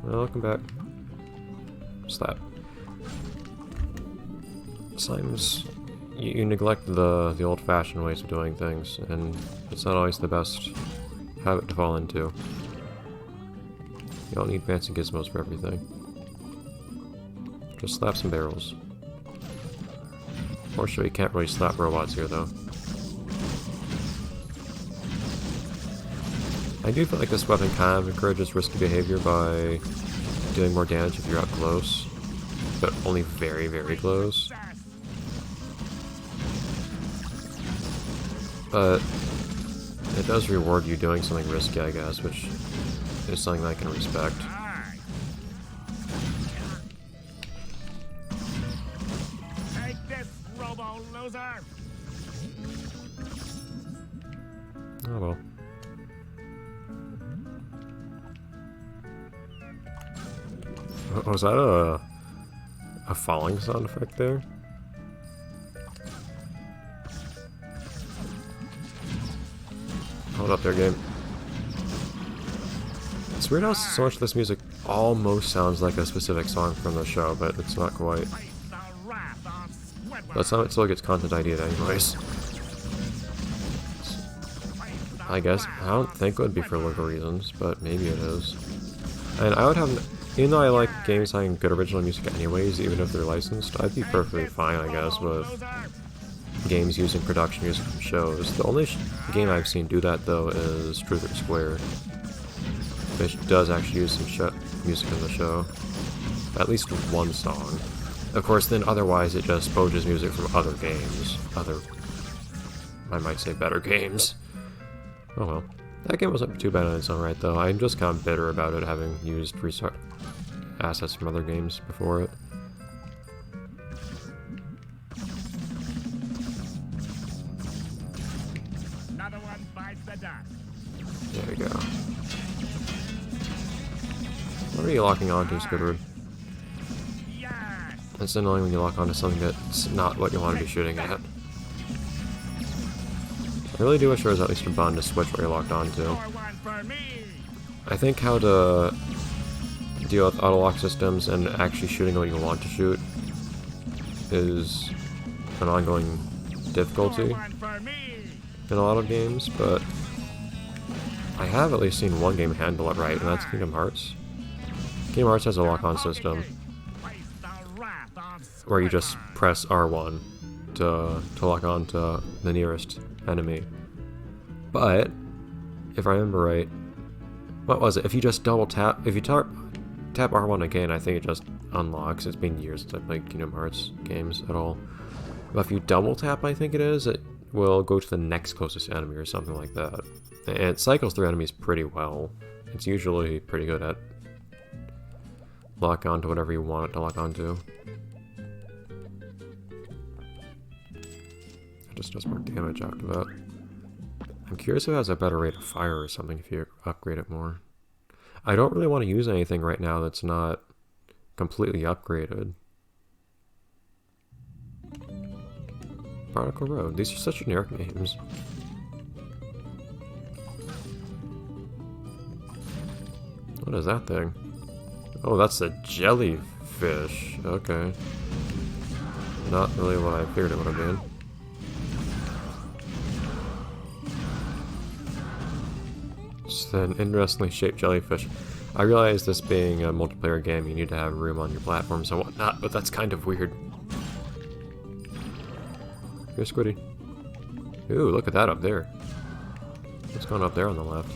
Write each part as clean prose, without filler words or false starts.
Welcome back. Slap. Sometimes you neglect the old-fashioned ways of doing things, and it's not always the best habit to fall into. You don't need fancy gizmos for everything. Just slap some barrels. Fortunately, you can't really slap robots here, though. I do feel like this weapon kind of encourages risky behavior by doing more damage if you're up close, but only very, very close. But it does reward you doing something risky, I guess, which is something I can respect. Take this, robo loser. Oh well. Was that a falling sound effect there? Hold up there, game. It's weird how so much of this music almost sounds like a specific song from the show, but it's not quite. But some it still gets content ID'd anyways. I guess. I don't think it would be for legal reasons, but maybe it is. And I would have, even though I like games having good original music anyways, even if they're licensed, I'd be perfectly fine, I guess, with games using production music from shows. The only game I've seen do that, though, is Truth or Square, which does actually use some music in the show. At least one song. Of course, then otherwise it just poaches music from other games. I might say better games. Oh well. That game wasn't too bad in its own right, though. I'm just kind of bitter about it, having used restart assets from other games before it. Another one bites the dust. There we go. What are you locking onto, Squidward? Yes. It's annoying when you lock onto something that's not what you want to be shooting at. I really do wish there was at least a button to switch what you're locked onto. One for me. I think how to deal with auto-lock systems and actually shooting what you want to shoot is an ongoing difficulty One for me. in a lot of games, but I have at least seen one game handle it right, and that's Kingdom Hearts. Kingdom Hearts has a lock-on system where you just press R1 to lock on to the nearest enemy. But if I remember right, what was it? If you just double tap, if you tap R1 again, I think it just unlocks. It's been years since I played Kingdom Hearts games at all. But if you double tap, I think it is, it will go to the next closest enemy or something like that. And it cycles through enemies pretty well. It's usually pretty good at lock onto whatever you want it to lock onto. It just does more damage after that. I'm curious if it has a better rate of fire or something if you upgrade it more. I don't really want to use anything right now that's not completely upgraded. Barnacle Road. These are such generic names. What is that thing? Oh, that's a jellyfish. Okay. Not really what I figured it would have been. It's an interestingly shaped jellyfish. I realize this being a multiplayer game, you need to have room on your platforms and whatnot, but that's kind of weird. Here's Squiddy. Ooh, look at that up there. What's going up there on the left?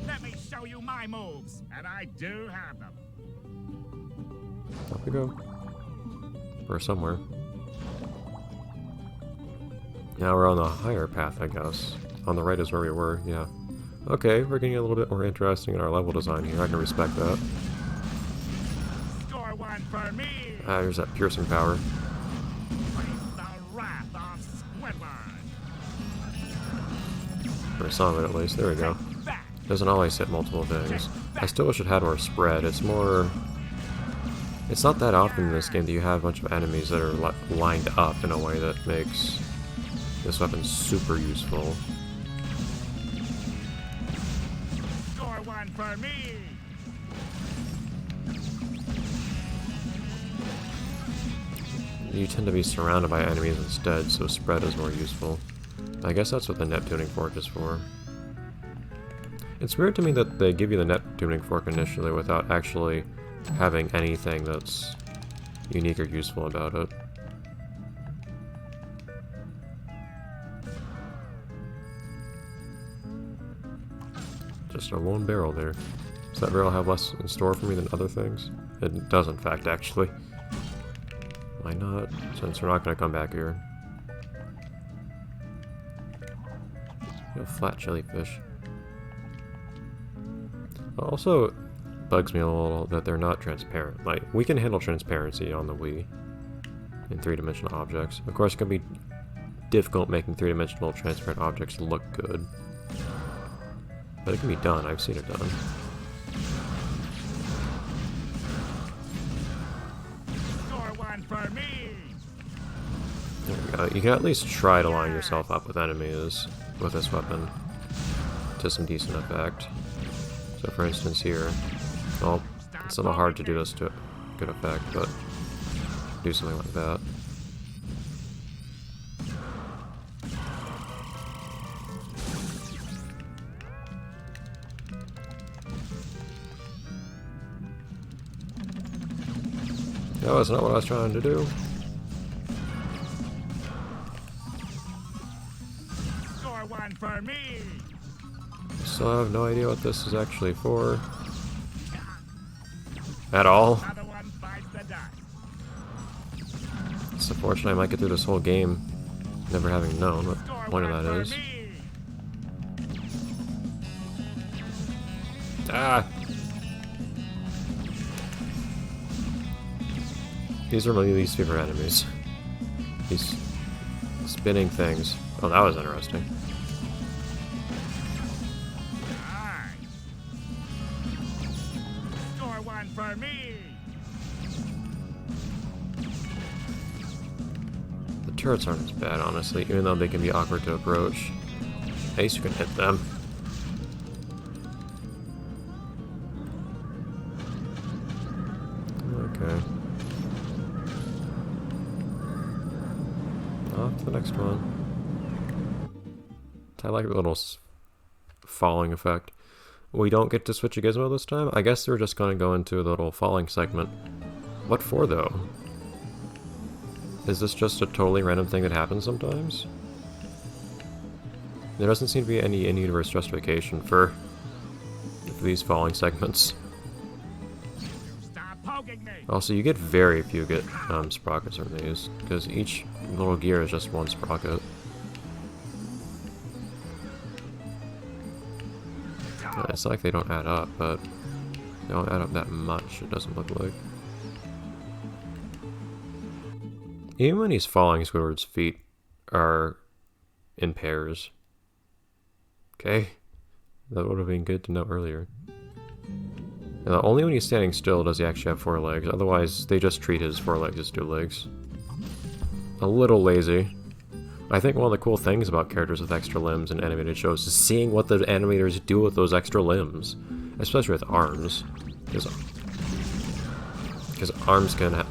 Let me show you my moves, and I do have them. Up we go. Or somewhere. Now we're on the higher path, I guess. On the right is where we were, yeah. Okay, we're getting a little bit more interesting in our level design here. I can respect that. Score one for me. Ah, here's that piercing power. The wrath of Squidward. For some of it, at least. There we go. Doesn't always hit multiple things. I still wish it had more spread. It's more... It's not that often in this game that you have a bunch of enemies that are lined up in a way that makes this weapon super useful. one for me. You tend to be surrounded by enemies instead, so spread is more useful. I guess that's what the net tuning fork is for. It's weird to me that they give you the net tuning fork initially without actually having anything that's unique or useful about it. Just a lone barrel there. Does that barrel have less in store for me than other things? It does, in fact, actually. Why not? Since we're not going to come back here. Flat jellyfish. Also, bugs me a little that they're not transparent. Like, we can handle transparency on the Wii in three-dimensional objects. Of course, it can be difficult making three-dimensional transparent objects look good. But it can be done. I've seen it done. There we go. You can at least try to line yourself up with enemies with this weapon to some decent effect. So for instance here, well, it's a little hard to do this to good effect, but do something like that. No, that's not what I was trying to do. Score one for me. So I have no idea what this is actually for. At all. Another one bites the dust. It's unfortunate I might get through this whole game never having known what the point of that is. Ah! These are my least favorite enemies. These spinning things. Oh, that was interesting. Score one for me. The turrets aren't as bad, honestly, even though they can be awkward to approach. At least you can hit them. Okay. Off to the next one. I like the little falling effect. We don't get to switch a gizmo this time? I guess we're just going to go into the little falling segment. What for, though? Is this just a totally random thing that happens sometimes? There doesn't seem to be any in-universe justification for these falling segments. Stop poking me. Also, you get very few sprockets from these, because each little gear is just one sprocket. It's not like they don't add up, but they don't add up that much, it doesn't look like. Even when he's falling, Squidward's feet are in pairs. Okay? That would have been good to know earlier. Only when he's standing still does he actually have 4 legs, otherwise they just treat his 4 legs as 2 legs. A little lazy. I think one of the cool things about characters with extra limbs in animated shows is seeing what the animators do with those extra limbs. Especially with arms. Because arms can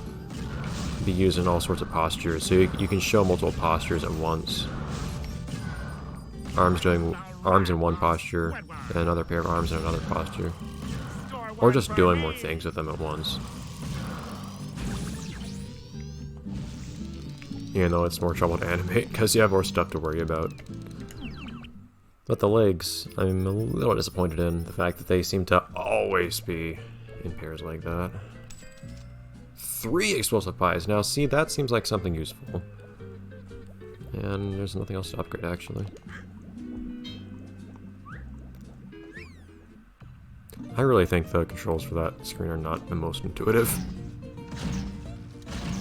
be used in all sorts of postures, so you can show multiple postures at once. Arms in one posture, and another pair of arms in another posture. Or just doing more things with them at once. Even though it's more trouble to animate, because you have more stuff to worry about. But the legs, I'm a little disappointed in the fact that they seem to always be in pairs like that. 3 explosive pies. Now, see, that seems like something useful. And there's nothing else to upgrade, actually. I really think the controls for that screen are not the most intuitive.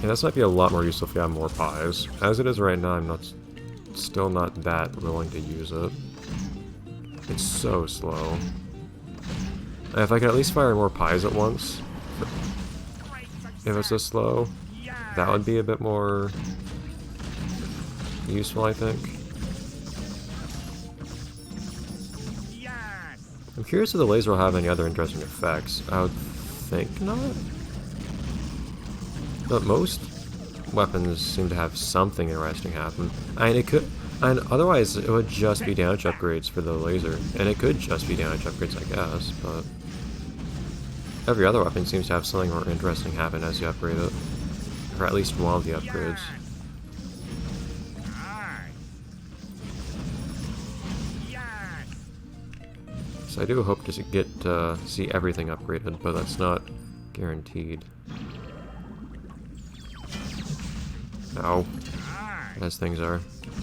Yeah, this might be a lot more useful if you have more pies. As it is right now, I'm still not that willing to use it. It's so slow. If I could at least fire more pies at once, if it's this slow, that would be a bit more useful, I think. I'm curious if the laser will have any other interesting effects. I would think not. But most weapons seem to have something interesting happen. And it could, and otherwise it would just be damage upgrades for the laser. And it could just be damage upgrades, I guess, but every other weapon seems to have something more interesting happen as you upgrade it. Or at least one of the upgrades. So I do hope to get to see everything upgraded, but that's not guaranteed. Ow. As things are.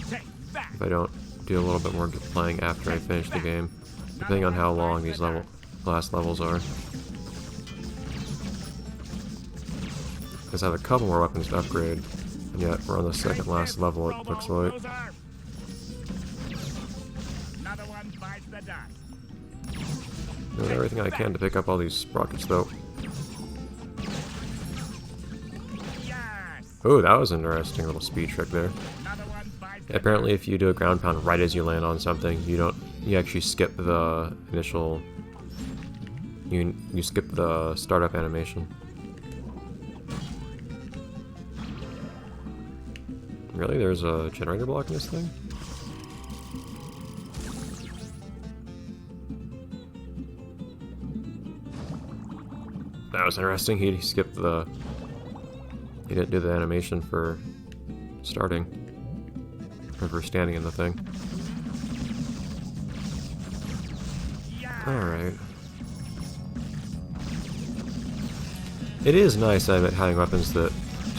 If I don't do a little bit more playing after I finish the game, depending on how long these last levels are. Because I have a couple more weapons to upgrade, and yet we're on the second last level, it looks like. Doing everything I can to pick up all these sprockets, though. Ooh, that was an interesting little speed trick there. Apparently, if you do a ground pound right as you land on something, you actually skip the initial, you skip the startup animation. Really? There's a generator block in this thing? That was interesting. He skipped the... He didn't do the animation for starting. Or for standing in the thing. Alright. It is nice, I admit, having weapons that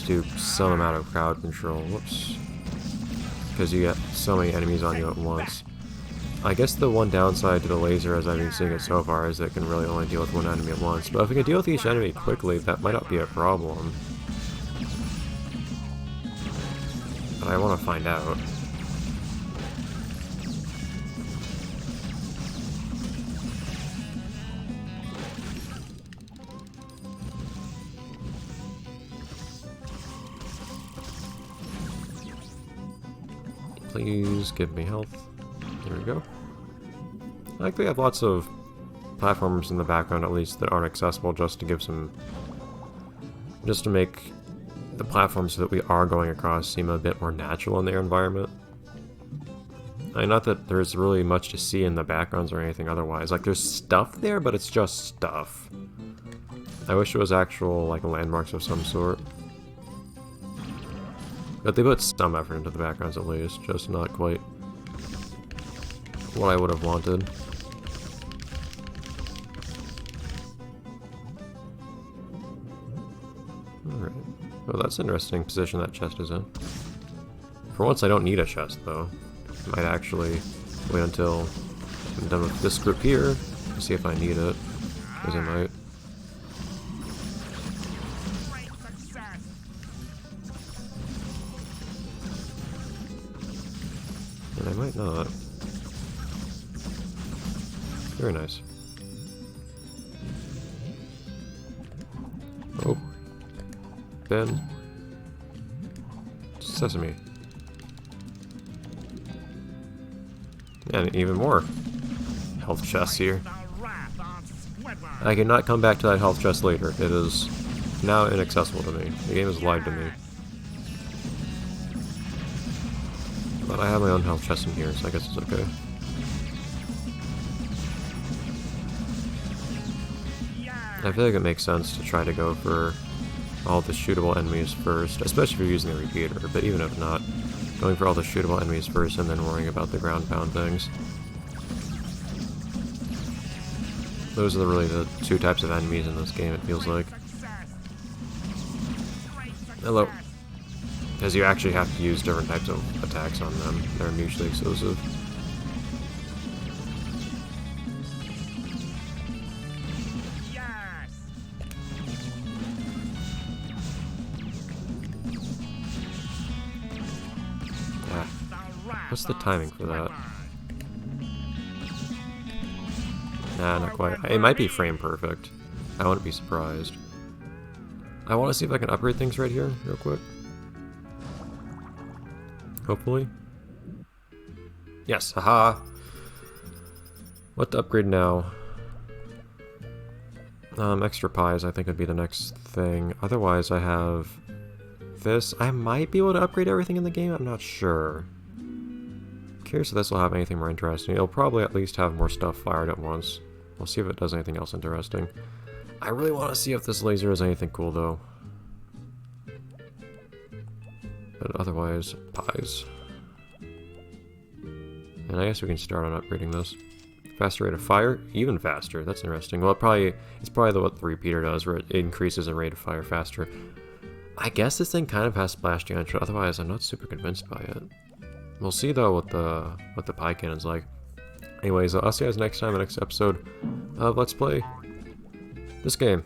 do some amount of crowd control. Whoops. Because you get so many enemies on you at once. I guess the one downside to the laser, as I've been seeing it so far, is that it can really only deal with one enemy at once. But if it can deal with each enemy quickly, that might not be a problem. But I want to find out. Please give me health. There we go. I think they have lots of platforms in the background, at least, that aren't accessible, just to give some... just to make the platforms that we are going across seem a bit more natural in their environment. I mean, not that there's really much to see in the backgrounds or anything otherwise. Like, there's stuff there, but it's just stuff. I wish it was actual, like, landmarks of some sort. But they put some effort into the backgrounds at least, just not quite what I would have wanted. Alright. Well, that's an interesting position that chest is in. For once, I don't need a chest, though. I might actually wait until I'm done with this group here to see if I need it, because I might. And I might not. Very nice. Oh. Ben. Sesame. And even more health chests here. I cannot come back to that health chest later. It is now inaccessible to me. The game has lied to me. But I have my own health chest in here, so I guess it's okay. I feel like it makes sense to try to go for all the shootable enemies first, especially if you're using the repeater, but even if not, going for all the shootable enemies first and then worrying about the ground pound things. Those are really the two types of enemies in this game, it feels like. Hello. Because you actually have to use different types of attacks on them. They're mutually exclusive. What's the timing for that? Nah, not quite. It might be frame perfect. I wouldn't be surprised. I want to see if I can upgrade things right here, real quick. Hopefully. Yes, haha! What to upgrade now? Extra pies I think would be the next thing. Otherwise I have this. I might be able to upgrade everything in the game, I'm not sure. Curious if this will have anything more interesting. It'll probably at least have more stuff fired at once. We'll see if it does anything else interesting. I really want to see if this laser is anything cool though. But otherwise, pies. And I guess we can start on upgrading this. Faster rate of fire? Even faster. That's interesting. Well, it's probably what the repeater does, where it increases the rate of fire faster. I guess this thing kind of has splash damage, but otherwise I'm not super convinced by it. We'll see though what the pie cannon's like. Anyways, I'll see you guys next time in the next episode of Let's Play this game.